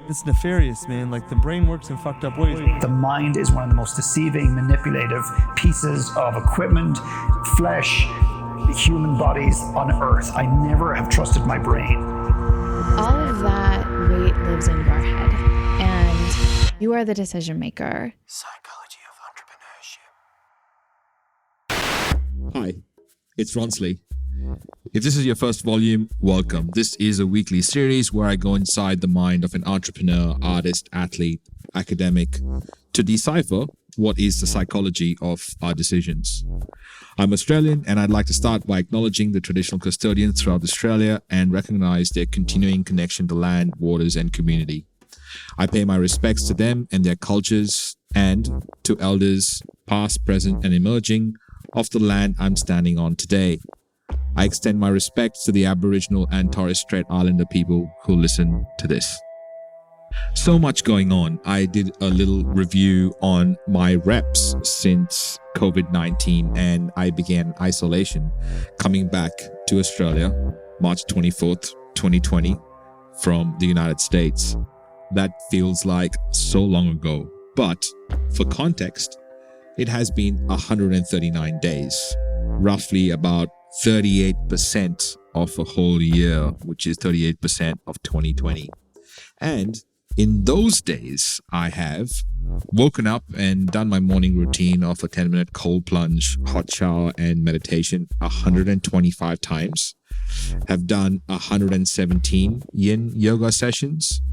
It's nefarious, man. Like, the brain works in fucked up ways. The mind is one of the most deceiving, manipulative pieces of equipment, flesh, human bodies on earth. I never have trusted my brain. All of that weight lives in your head, and you are the decision maker. Psychology of Entrepreneurship. Hi, it's Ronsley. If this is your first volume, welcome. This is a weekly series where I go inside the mind of an entrepreneur, artist, athlete, academic to decipher what is the psychology of our decisions. I'm Australian, and I'd like to start by acknowledging the traditional custodians throughout Australia and recognize their continuing connection to land, waters, and community. I pay my respects to them and their cultures and to elders past, present, and emerging of the land I'm standing on today. I extend my respects to the Aboriginal and Torres Strait Islander people who listen to this. So much going on. I did a little review on my reps since COVID-19 and I began isolation, coming back to Australia, March 24th, 2020, from the United States. That feels like so long ago, but for context, it has been 139 days, roughly about 38% of a whole year, which is 38% of 2020. And in those days, I have woken up and done my morning routine of a 10-minute cold plunge, hot shower, and meditation 125 times. Have done 117 yin yoga sessions,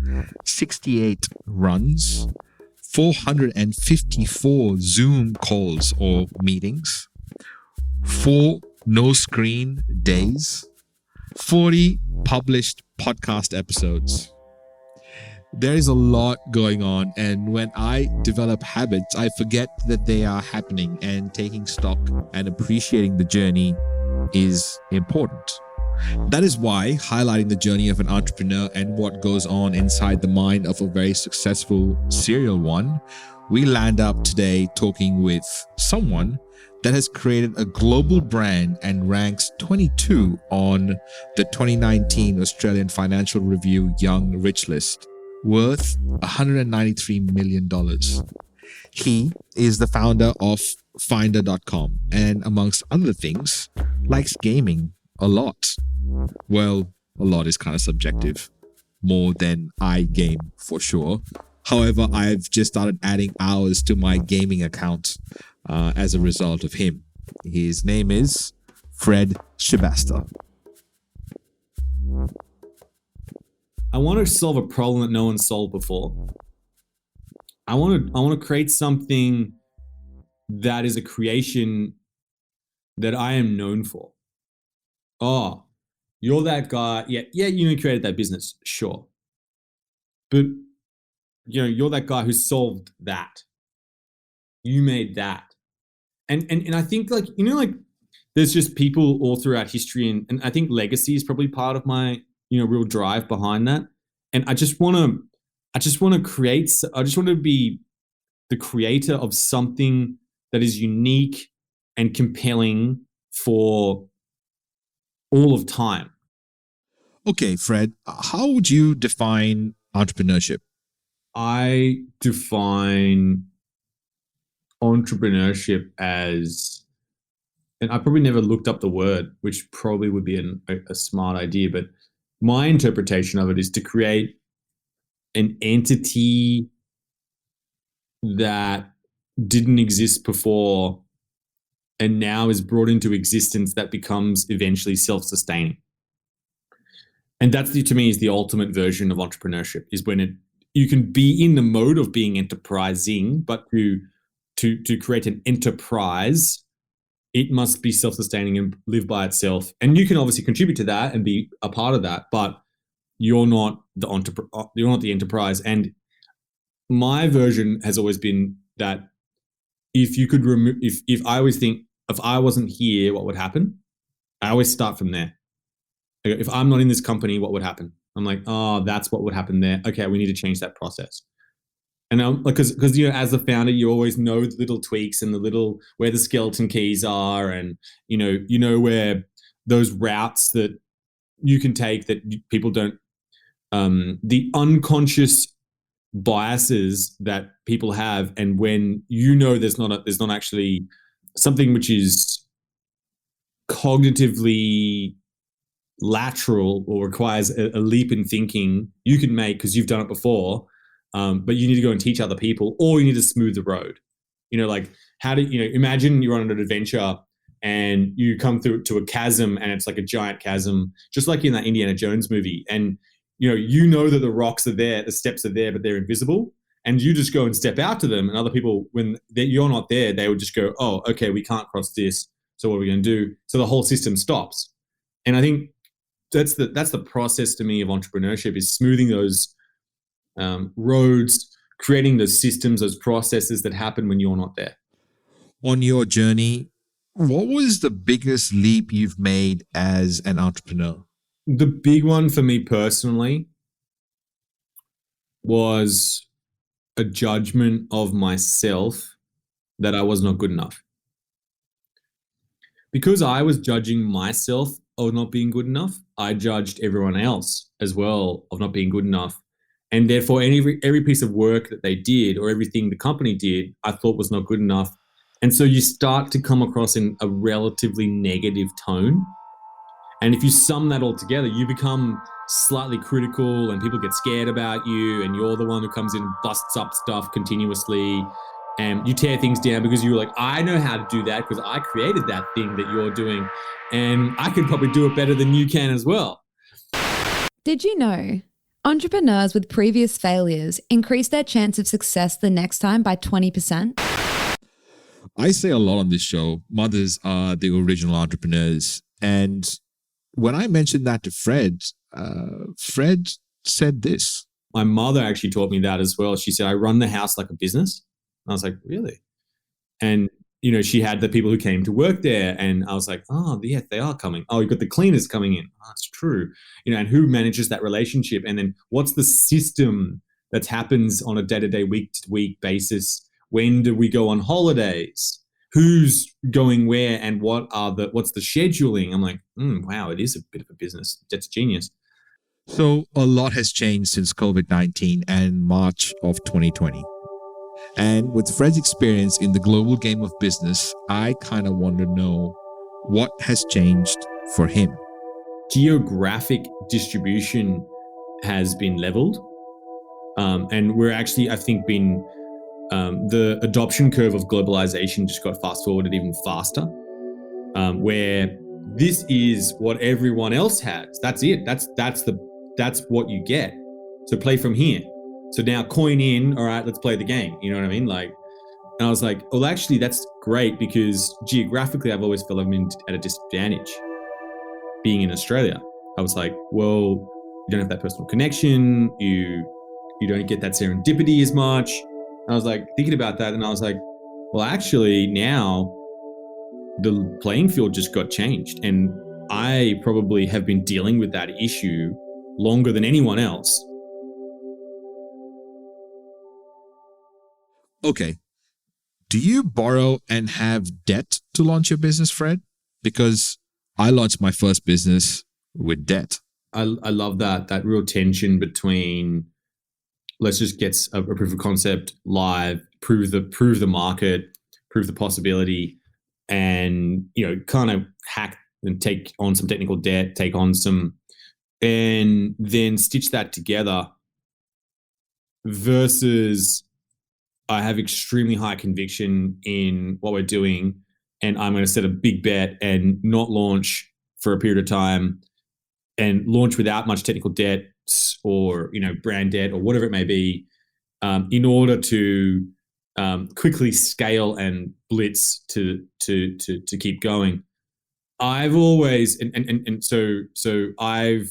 68 runs, 454 Zoom calls or meetings, 4 no screen days, 40 published podcast episodes. There is a lot going on, and when I develop habits, I forget that they are happening, and taking stock and appreciating the journey is important. That is why highlighting the journey of an entrepreneur and what goes on inside the mind of a very successful serial one, we land up today talking with someone that has created a global brand and ranks 22 on the 2019 Australian Financial Review Young Rich List, worth $193 million. He is the founder of Finder.com and, amongst other things, likes gaming a lot. Well, a lot is kind of subjective. More than I game for sure. However, I've just started adding hours to my gaming account as a result of him. His name is Fred Schebesta. I want to solve a problem that no one solved before. I want to create something that is a creation that I am known for. Oh, you're that guy. Yeah, you created that business, sure. But you're that guy who solved that. You made that. And I think there's just people all throughout history, and I think legacy is probably part of my real drive behind that. And I just want to be the creator of something that is unique and compelling for all of time. Okay, Fred, how would you define entrepreneurship? I define entrepreneurship as, and I probably never looked up the word, which probably would be a smart idea, but my interpretation of it is to create an entity that didn't exist before and now is brought into existence that becomes eventually self-sustaining. And that's, to me, is the ultimate version of entrepreneurship, is when you can be in the mode of being enterprising, but to create an enterprise, it must be self-sustaining and live by itself. And you can obviously contribute to that and be a part of that, but you're not the enterprise. And my version has always been that if you could remove, if I always think, if I wasn't here, what would happen? I always start from there. If I'm not in this company, what would happen? I'm like, oh, that's what would happen there. Okay, we need to change that process. And because as the founder, you always know the little tweaks and the little where the skeleton keys are, and you know where those routes that you can take that people don't. The unconscious biases that people have, and when there's not actually something which is cognitively lateral or requires a leap in thinking you can make because you've done it before, but you need to go and teach other people, or you need to smooth the road. Like how do imagine you're on an adventure and you come through to a chasm, and it's like a giant chasm, just like in that Indiana Jones movie, and that the rocks are there, the steps are there, but they're invisible, and you just go and step out to them, and other people, when you're not there, they would just go, oh, okay, we can't cross this, so what are we going to do? So the whole system stops. And I think that's the process to me of entrepreneurship, is smoothing those roads, creating those systems, those processes that happen when you're not there. On your journey, what was the biggest leap you've made as an entrepreneur? The big one for me personally was a judgment of myself that I was not good enough. Because I was judging myself of not being good enough, I judged everyone else as well of not being good enough. And therefore, every piece of work that they did or everything the company did, I thought was not good enough. And so you start to come across in a relatively negative tone. And if you sum that all together, you become slightly critical, and people get scared about you, and you're the one who comes in and busts up stuff continuously. And you tear things down because you're like, I know how to do that because I created that thing that you're doing, and I could probably do it better than you can as well. Did you know entrepreneurs with previous failures increase their chance of success the next time by 20%? I say a lot on this show, mothers are the original entrepreneurs. And when I mentioned that to Fred, Fred said this. My mother actually taught me that as well. She said, I run the house like a business. And I was like, really? And, she had the people who came to work there, and I was like, oh, yeah, they are coming. Oh, you've got the cleaners coming in. Oh, that's true. And who manages that relationship? And then what's the system that happens on a day-to-day, week-to-week basis? When do we go on holidays? Who's going where, and what's the scheduling? I'm like, wow, it is a bit of a business. That's genius. So a lot has changed since COVID-19 and March of 2020. And with Fred's experience in the global game of business, I kind of want to know what has changed for him. Geographic distribution has been leveled. And we're actually, I think, the adoption curve of globalization just got fast forwarded even faster, where this is what everyone else has. That's it. That's what you get. So play from here. So now coin in. All right, let's play the game. You know what I mean? And I was like, well, actually, that's great, because geographically, I've always felt I'm at a disadvantage being in Australia. I was like, well, you don't have that personal connection. You don't get that serendipity as much. I was like thinking about that, and I was like, well, actually now the playing field just got changed, and I probably have been dealing with that issue longer than anyone else. Okay. Do you borrow and have debt to launch your business, Fred? Because I launched my first business with debt. I love that real tension between, let's just get a proof of concept live, prove the market, prove the possibility, and kind of hack and take on some technical debt, take on some, and then stitch that together, versus I have extremely high conviction in what we're doing, and I'm going to set a big bet and not launch for a period of time, and launch without much technical debt or brand debt or whatever it may be, in order to quickly scale and blitz to keep going. I've always so I've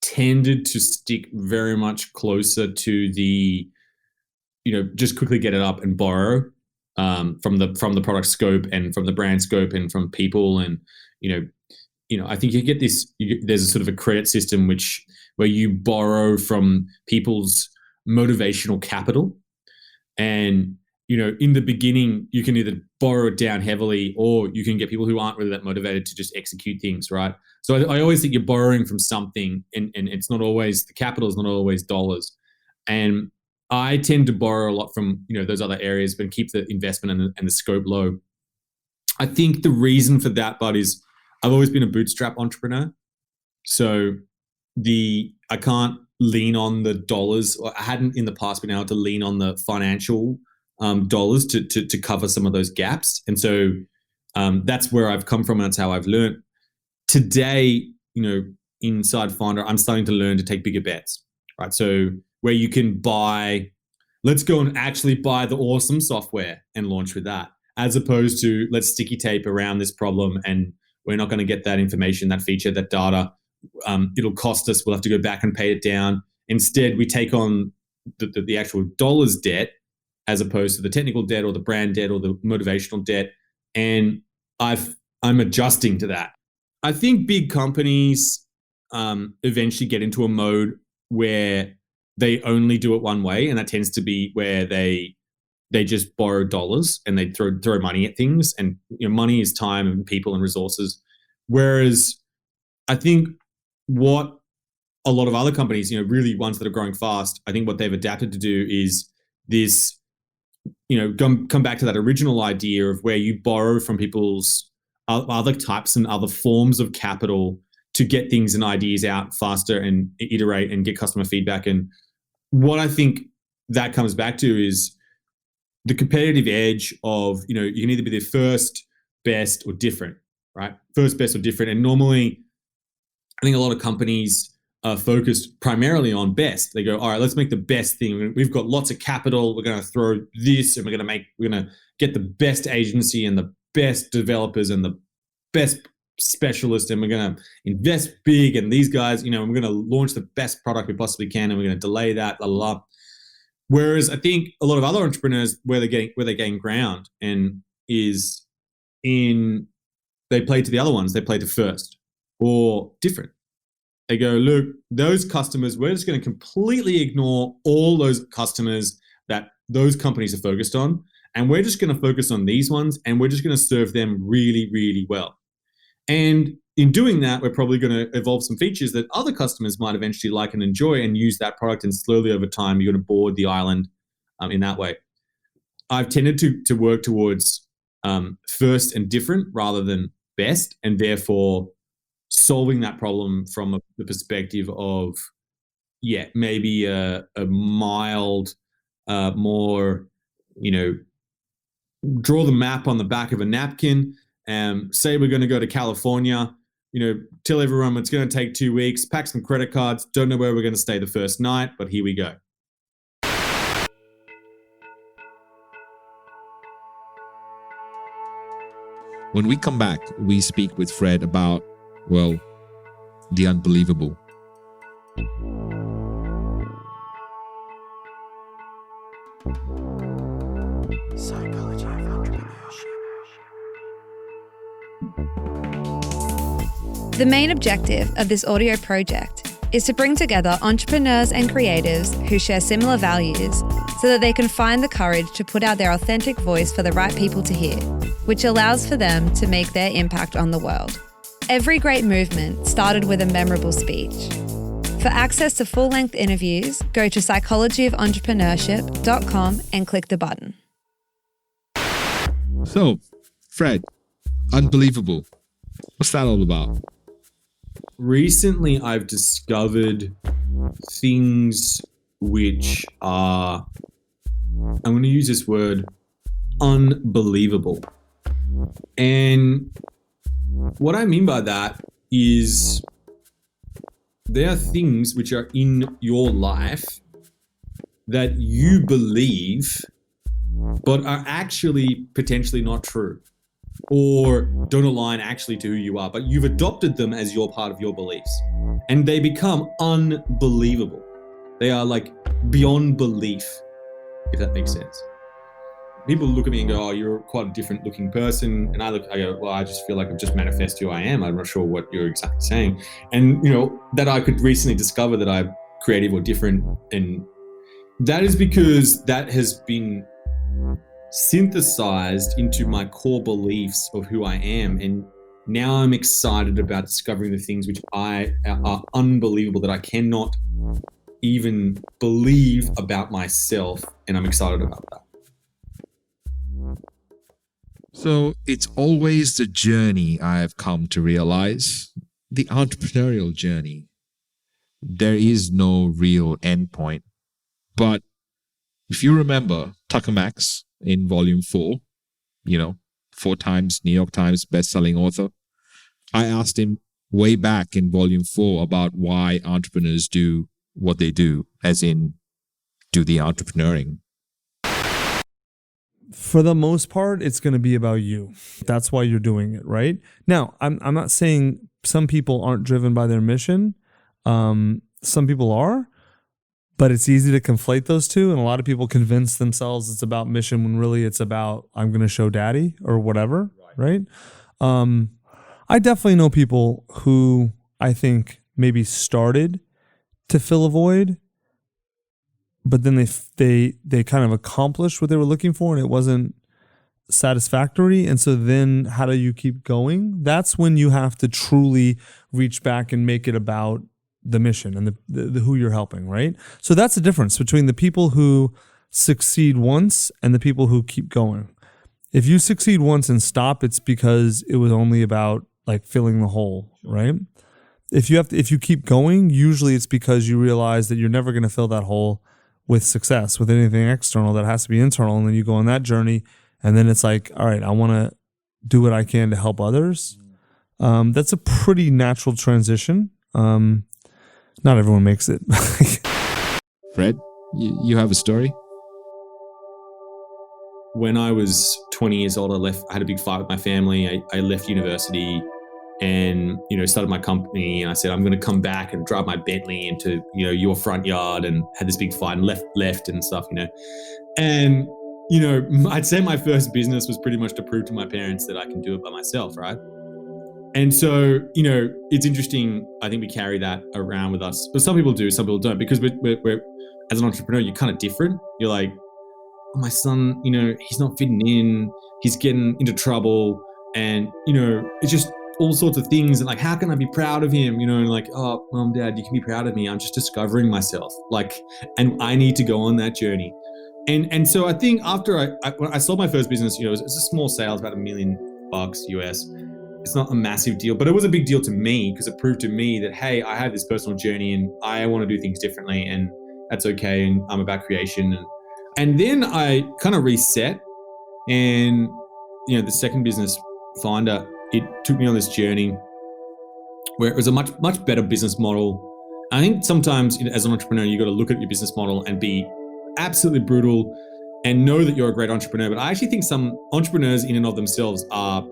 tended to stick very much closer to the just quickly get it up and borrow from the product scope and from the brand scope and from people, and I think you get this. There's a sort of a credit system where you borrow from people's motivational capital, and in the beginning you can either borrow it down heavily, or you can get people who aren't really that motivated to just execute things, right? So I always think you're borrowing from something, and it's not always, the capital is not always dollars. And I tend to borrow a lot from, those other areas, but keep the investment and the scope low. I think the reason for that, Bud, is I've always been a bootstrap entrepreneur. So I can't lean on the dollars, or I hadn't in the past been able to lean on the financial dollars to cover some of those gaps. And so that's where I've come from, and that's how I've learned. Today, inside Finder, I'm starting to learn to take bigger bets, right? So where you can let's go and actually buy the awesome software and launch with that, as opposed to let's sticky tape around this problem and we're not going to get that information, that feature, that data. It'll cost us. We'll have to go back and pay it down. Instead, we take on the actual dollars debt as opposed to the technical debt or the brand debt or the motivational debt. And I'm adjusting to that. I think big companies eventually get into a mode where they only do it one way, and that tends to be where they just borrow dollars and they throw money at things. And money is time and people and resources. Whereas I think what a lot of other companies, really ones that are growing fast, I think what they've adapted to do is this, come back to that original idea of where you borrow from people's other types and other forms of capital to get things and ideas out faster and iterate and get customer feedback. And what I think that comes back to is the competitive edge of, you can either be the first, best, or different, right? First, best, or different. And normally, I think a lot of companies are focused primarily on best. They go, all right, let's make the best thing. We've got lots of capital. We're going to throw this, and we're going to get the best agency and the best developers and the best specialists, and we're going to invest big. And these guys, we're going to launch the best product we possibly can, and we're going to delay that, blah, blah, blah. Whereas I think a lot of other entrepreneurs, where they're getting ground and is in, they play to the other ones. They play to first or different. They go, look, those customers, we're just going to completely ignore all those customers that those companies are focused on. And we're just going to focus on these ones, and we're just going to serve them really, really well. And in doing that, we're probably going to evolve some features that other customers might eventually like and enjoy and use that product. And slowly over time, you're going to board the island in that way. I've tended to work towards first and different rather than best, and therefore solving that problem from the perspective of, maybe a mild, more, draw the map on the back of a napkin. Say we're going to go to California, tell everyone it's going to take 2 weeks, pack some credit cards, don't know where we're going to stay the first night, but here we go. When we come back, we speak with Fred about, the unbelievable. Psychology of Entrepreneurship. The main objective of this audio project is to bring together entrepreneurs and creatives who share similar values so that they can find the courage to put out their authentic voice for the right people to hear, which allows for them to make their impact on the world. Every great movement started with a memorable speech. For access to full-length interviews, go to psychologyofentrepreneurship.com and click the button. So, Fred, unbelievable. What's that all about? Recently, I've discovered things which are, I'm going to use this word, unbelievable. And what I mean by that is there are things which are in your life that you believe but are actually potentially not true or don't align actually to who you are, but you've adopted them as your part of your beliefs, and they become unbelievable. They are like beyond belief, if that makes sense. People look at me and go, oh, you're quite a different looking person. And I go, well, I just feel like I've just manifested who I am. I'm not sure what you're exactly saying. And, that I could recently discover that I'm creative or different. And that is because that has been synthesized into my core beliefs of who I am. And now I'm excited about discovering the things which are unbelievable, that I cannot even believe about myself, and I'm excited about that. So it's always the journey I have come to realize, the entrepreneurial journey. There is no real endpoint. But if you remember Tucker Max in volume 4, 4 times New York Times best-selling author, I asked him way back in volume 4 about why entrepreneurs do what they do, as in do the entrepreneuring. For the most part, it's going to be about you. That's why you're doing it, right? Now, I'm not saying some people aren't driven by their mission. Some people are, but it's easy to conflate those two. And a lot of people convince themselves it's about mission when really it's about, I'm going to show daddy or whatever, right? I definitely know people who I think maybe started to fill a void, but then they kind of accomplished what they were looking for and it wasn't satisfactory. And so then how do you keep going? That's when you have to truly reach back and make it about the mission and the who you're helping, right? So that's the difference between the people who succeed once and the people who keep going. If you succeed once and stop, it's because it was only about like filling the hole, right? If you keep going, usually it's because you realize that you're never going to fill that hole with success, with anything external. That has to be internal. And then you go on that journey and then it's like, all right, I want to do what I can to help others. That's a pretty natural transition. Not everyone makes it. Fred, you have a story? When I was 20 years old, I had a big fight with my family. I left university and, started my company. And I said, I'm going to come back and drive my Bentley into, your front yard, and had this big fight and left and stuff, And, I'd say my first business was pretty much to prove to my parents that I can do it by myself, right? And so, it's interesting. I think we carry that around with us. But some people do, some people don't, because we're as an entrepreneur, you're kind of different. You're like, oh, my son, he's not fitting in. He's getting into trouble. And, it's just all sorts of things. And like, how can I be proud of him? And like, oh, mom, dad, you can be proud of me. I'm just discovering myself. And I need to go on that journey. And so I think after when I sold my first business, it was a small sale, about $1 million US. It's not a massive deal, but it was a big deal to me because it proved to me that, hey, I have this personal journey and I want to do things differently, and that's okay. And I'm about creation. And then I kind of reset, and, the second business, Finder, it took me on this journey where it was a much, much better business model. I think sometimes as an entrepreneur, you got to look at your business model and be absolutely brutal and know that you're a great entrepreneur. But I actually think some entrepreneurs in and of themselves are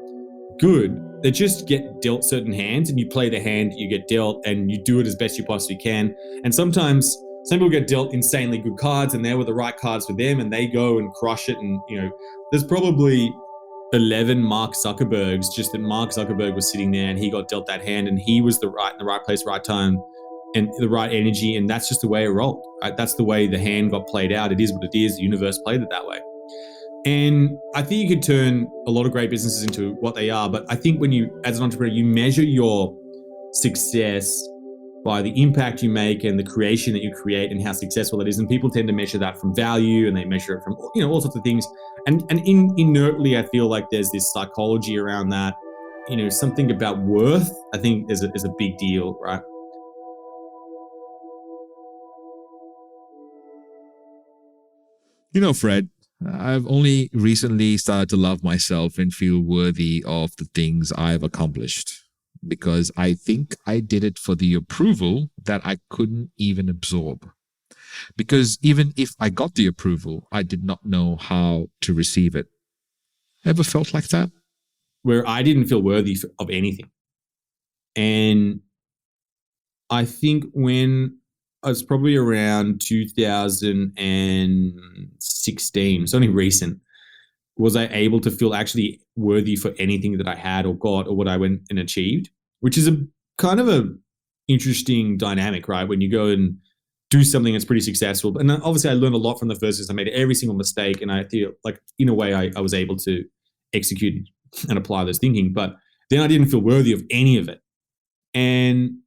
good. They just get dealt certain hands, and you play the hand you get dealt, and you do it as best you possibly can. And sometimes some people get dealt insanely good cards, and they were the right cards for them, and they go and crush it. And there's probably 11 Mark Zuckerbergs, just that Mark Zuckerberg was sitting there and he got dealt that hand, and he was in the right place, right time, and the right energy. And that's just the way it rolled, right? That's the way the hand got played out. It is what it is. The universe played it that way. And I think you could turn a lot of great businesses into what they are. But I think when you, as an entrepreneur, you measure your success by the impact you make and the creation that you create and how successful it is. And people tend to measure that from value, and they measure it from, all sorts of things. And inertly, I feel like there's this psychology around that, something about worth, I think is a big deal, right? Fred, I've only recently started to love myself and feel worthy of the things I've accomplished, because I think I did it for the approval that I couldn't even absorb. Because even if I got the approval, I did not know how to receive it. Ever felt like that? Where I didn't feel worthy of anything. And I think when I was probably around 2016, it's only recent, was I able to feel actually worthy for anything that I had or got or what I went and achieved, which is a kind of a interesting dynamic, right? When you go and do something that's pretty successful. And obviously I learned a lot from the first business. I made every single mistake, and I feel like in a way I was able to execute and apply this thinking, but then I didn't feel worthy of any of it. And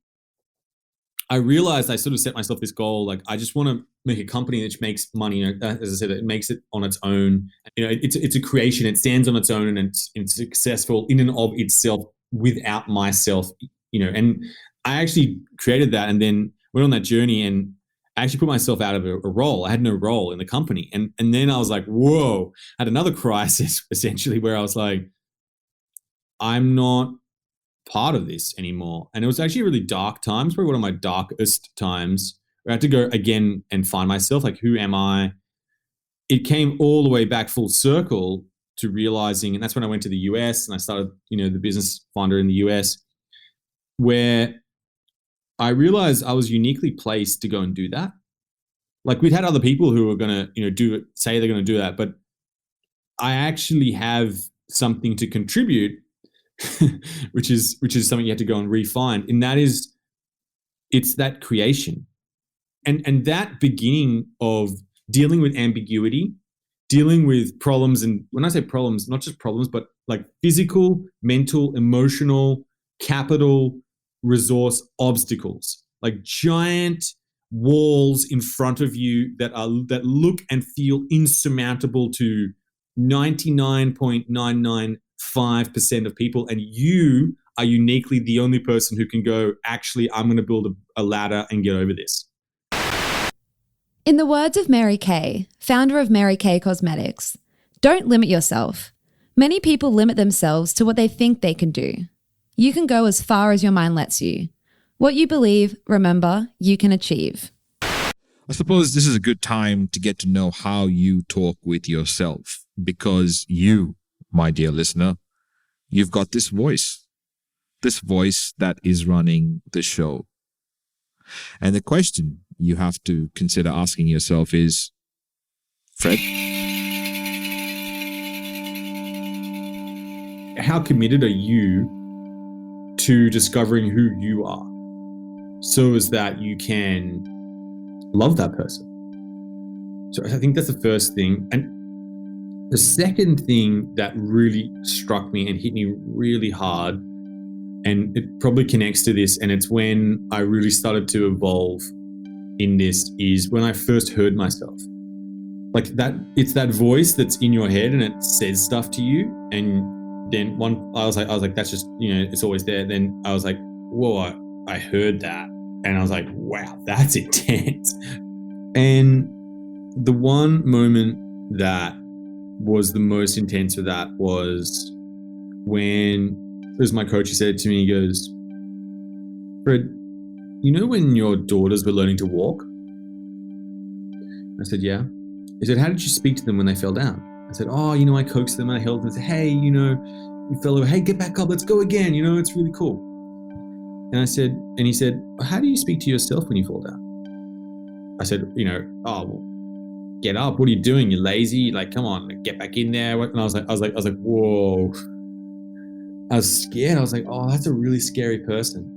I realized I sort of set myself this goal, like I just want to make a company that makes money. As I said, it makes it on its own. It's a creation. It stands on its own, and it's successful in and of itself without myself. And I actually created that, and then went on that journey, and I actually put myself out of a role. I had no role in the company, and then I was like, whoa! I had another crisis essentially where I was like, I'm not part of this anymore. And it was actually really dark times, probably one of my darkest times, where I had to go again and find myself, like, who am I? It came all the way back full circle to realizing, and that's when I went to the US and I started, the Business Finder in the US, where I realized I was uniquely placed to go and do that. Like, we'd had other people who were going to, do it, say they're going to do that, but I actually have something to contribute, which is something you have to go and refine. And that is, it's that creation. And that beginning of dealing with ambiguity, dealing with problems. And when I say problems, not just problems, but like physical, mental, emotional, capital, resource obstacles, like giant walls in front of you that look and feel insurmountable to 99.995% of people, and you are uniquely the only person who can go, actually, I'm going to build a ladder and get over this. In the words of Mary Kay, founder of Mary Kay Cosmetics, don't limit yourself. Many people limit themselves to what they think they can do. You can go as far as your mind lets you. What you believe, remember, you can achieve. I suppose this is a good time to get to know how you talk with yourself, because you, my dear listener, you've got this voice that is running the show. And the question you have to consider asking yourself is, Fred, how committed are you to discovering who you are, so as that you can love that person? So I think that's the first thing. And the second thing that really struck me and hit me really hard, and it probably connects to this, and it's when I really started to evolve in this, is when I first heard myself. Like that, it's that voice that's in your head and it says stuff to you. And then I was like, that's just, it's always there. Then I was like, whoa, I heard that. And I was like, wow, that's intense. And the one moment that was the most intense for that was when it was my coach who said it to me. He goes, Fred, when your daughters were learning to walk? I said, yeah. He said, how did you speak to them when they fell down? I said, I coaxed them and I held them and said, hey, you fell over. Hey, get back up. Let's go again. It's really cool. And he said, how do you speak to yourself when you fall down? I said, well, get up. What are you doing? You're lazy. Like, come on, get back in there. And I was like, whoa. I was scared. I was like, oh, that's a really scary person.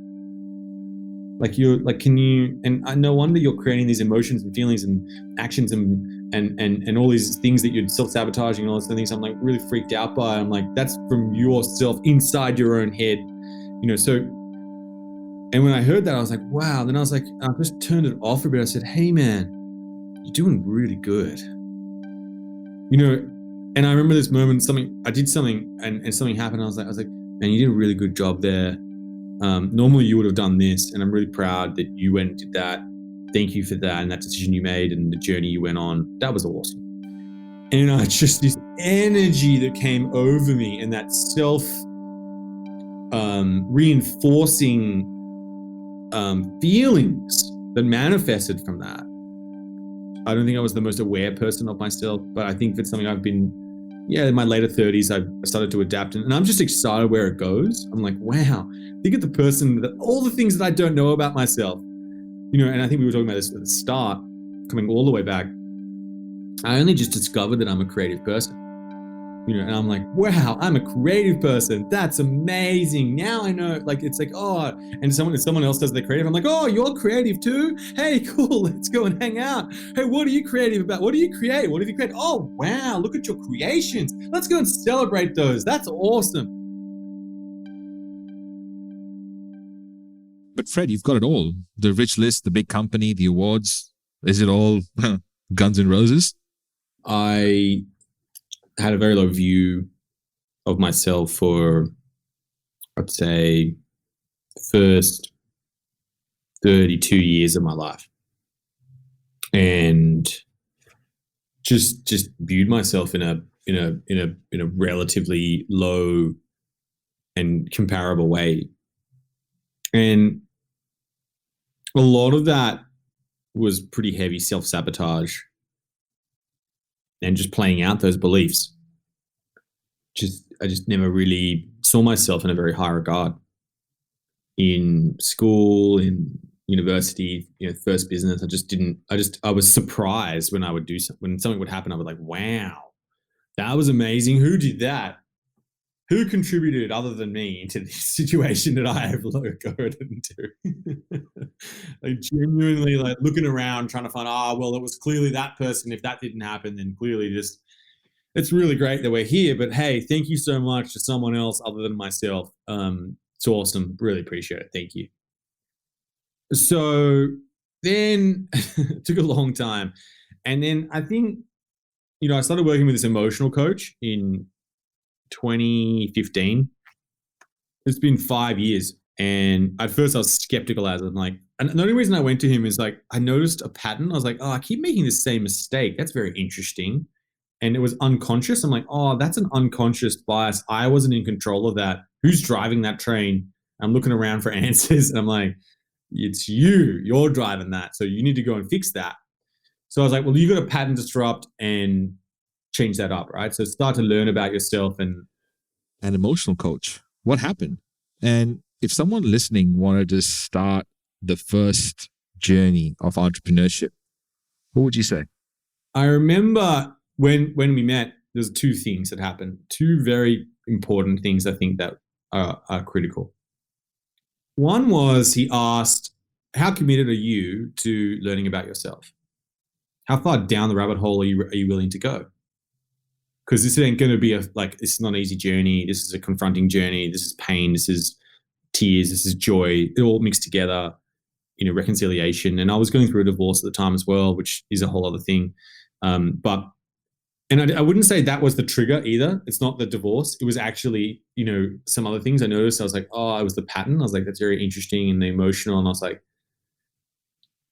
Like, can you, and no wonder you're creating these emotions and feelings and actions and all these things that you're self-sabotaging and all these things I'm like really freaked out by. I'm like, that's from yourself inside your own head, so. And when I heard that, I was like, wow. Then I was like, I just turned it off a bit. I said, hey man, you're doing really good. And I remember this moment, I did something and something happened. I was like, man, you did a really good job there. Normally you would have done this, and I'm really proud that you went and did that. Thank you for that, and that decision you made and the journey you went on. That was awesome. And just this energy that came over me, and that self reinforcing feelings that manifested from that. I don't think I was the most aware person of myself, but I think it's something I've been, in my later 30s, I've started to adapt, and I'm just excited where it goes. I'm like, wow, think of the person, all the things that I don't know about myself, and I think we were talking about this at the start, coming all the way back. I only just discovered that I'm a creative person, and I'm like, wow, I'm a creative person. That's amazing. Now I know, like, it's like, oh, and if someone else does their creative, I'm like, oh, you're creative too? Hey, cool. Let's go and hang out. Hey, what are you creative about? What do you create? What have you created? Oh, wow. Look at your creations. Let's go and celebrate those. That's awesome. But Fred, you've got it all. The rich list, the big company, the awards. Is it all Guns N' Roses? I had a very low view of myself for, I'd say, first 32 years of my life. And just viewed myself in a relatively low and comparable way. And a lot of that was pretty heavy self-sabotage and just playing out those beliefs. I just never really saw myself in a very high regard in school, in university, first business. I was surprised when I would do something, when something would happen. I was like, wow, that was amazing. Who did that? Who contributed other than me to this situation that I have gotten into? Like genuinely like looking around, trying to find, well, it was clearly that person. If that didn't happen, then clearly it's really great that we're here. But hey, thank you so much to someone else other than myself. It's awesome. Really appreciate it. Thank you. So then it took a long time. And then I think, I started working with this emotional coach in 2015. It's been 5 years. And at first I was skeptical and the only reason I went to him is like, I noticed a pattern. I was like, I keep making the same mistake. That's very interesting. And it was unconscious. I'm like, that's an unconscious bias. I wasn't in control of that. Who's driving that train? I'm looking around for answers. And I'm like, it's you're driving that. So you need to go and fix that. So I was like, well, you got to pattern disrupt and change that up, right? So start to learn about yourself. And an emotional coach. What happened? And if someone listening wanted to start the first journey of entrepreneurship, what would you say? I remember when we met, there's two things that happened. Two very important things I think that are critical. One was he asked, how committed are you to learning about yourself? How far down the rabbit hole are you willing to go? Because this ain't going to be it's not an easy journey. This is a confronting journey. This is pain. This is tears. This is joy. It all mixed together, reconciliation. And I was going through a divorce at the time as well, which is a whole other thing. But I wouldn't say that was the trigger either. It's not the divorce. It was actually, some other things I noticed. I was like, it was the pattern. I was like, that's very interesting, and the emotional. And I was like,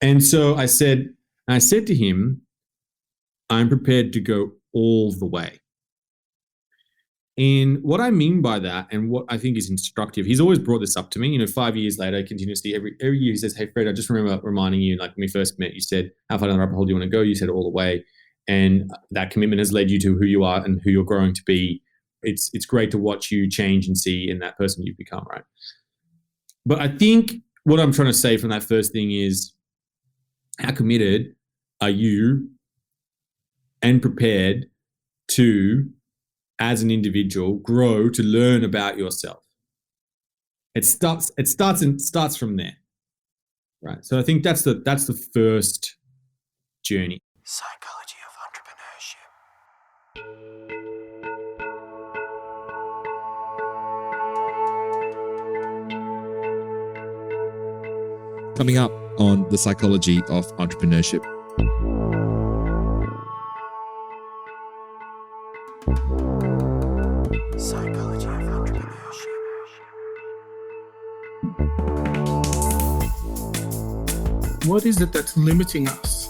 and so I said to him, I'm prepared to go all the way. And what I mean by that, and what I think is instructive, he's always brought this up to me, 5 years later, continuously, every year he says, hey, Fred, I just remember reminding you, like when we first met, you said, how far down the rabbit hole do you want to go? You said all the way. And that commitment has led you to who you are and who you're growing to be. It's great to watch you change and see in that person you've become, right? But I think what I'm trying to say from that first thing is, how committed are you and prepared to, as an individual, grow to learn about yourself? It starts from there, right? So I think that's the first journey. Psychology of Entrepreneurship. Coming up on the Psychology of Entrepreneurship. Psychology of Entrepreneurship. What is it that's limiting us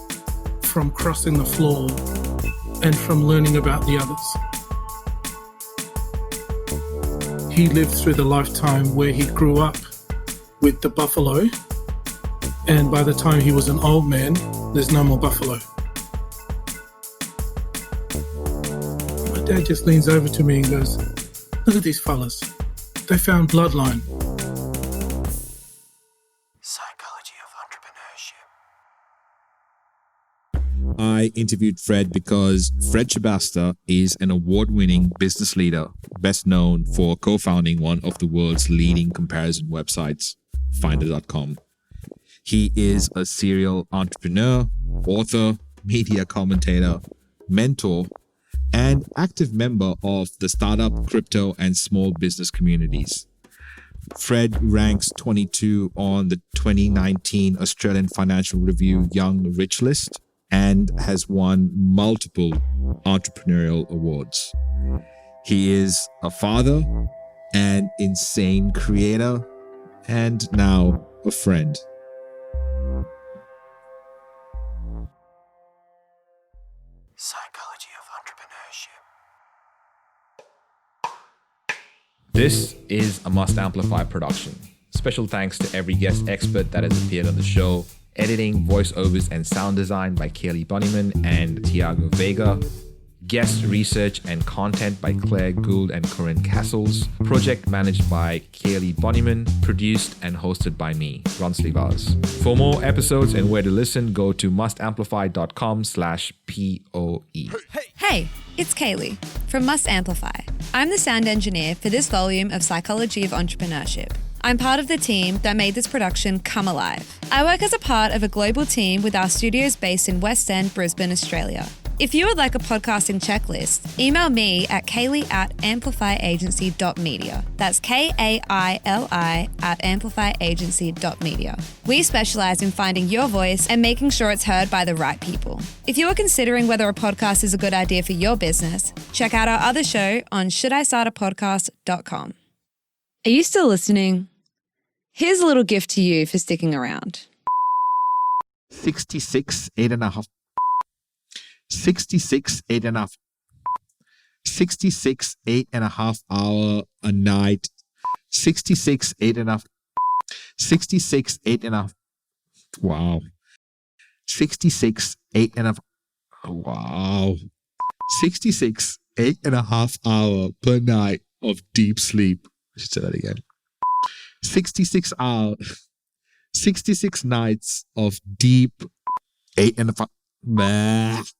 from crossing the floor and from learning about the others? He lived through the lifetime where he grew up with the buffalo, and by the time he was an old man, there's no more buffalo. My dad just leans over to me and goes, look at these fellas. They found bloodline. Psychology of Entrepreneurship. I interviewed Fred because Fred Schebesta is an award-winning business leader, best known for co-founding one of the world's leading comparison websites, Finder.com. He is a serial entrepreneur, author, media commentator, mentor, and active member of the startup, crypto, and small business communities. Fred ranks 22 on the 2019 Australian Financial Review Young Rich list and has won multiple entrepreneurial awards. He is a father, an insane creator, and now a friend. Psychology of Entrepreneurship. This is a Must Amplify production. Special thanks to every guest expert that has appeared on the show. Editing, voiceovers, and sound design by Kaylee Bunnyman and Tiago Vega. Guest research and content by Claire Gould and Corinne Castles. Project managed by Kaylee Bunnyman. Produced and hosted by me, Ronsley Vaz. For more episodes and where to listen, go to mustamplify.com/POE. Hey, it's Kaylee from Must Amplify. I'm the sound engineer for this volume of Psychology of Entrepreneurship. I'm part of the team that made this production come alive. I work as a part of a global team with our studios based in West End, Brisbane, Australia. If you would like a podcasting checklist, email me at kaylee@amplifyagency.media. That's KAILI@amplifyagency.media. We specialize in finding your voice and making sure it's heard by the right people. If you are considering whether a podcast is a good idea for your business, check out our other show on shouldistartapodcast.com. Are you still listening? Here's a little gift to you for sticking around. 66, 8.5 hour a night. 66, 8.5. 66, 8.5. Wow. 66, 8.5. Wow. 66, 8.5 hour per night of deep sleep. I should say that again. 66 nights of deep 8.5.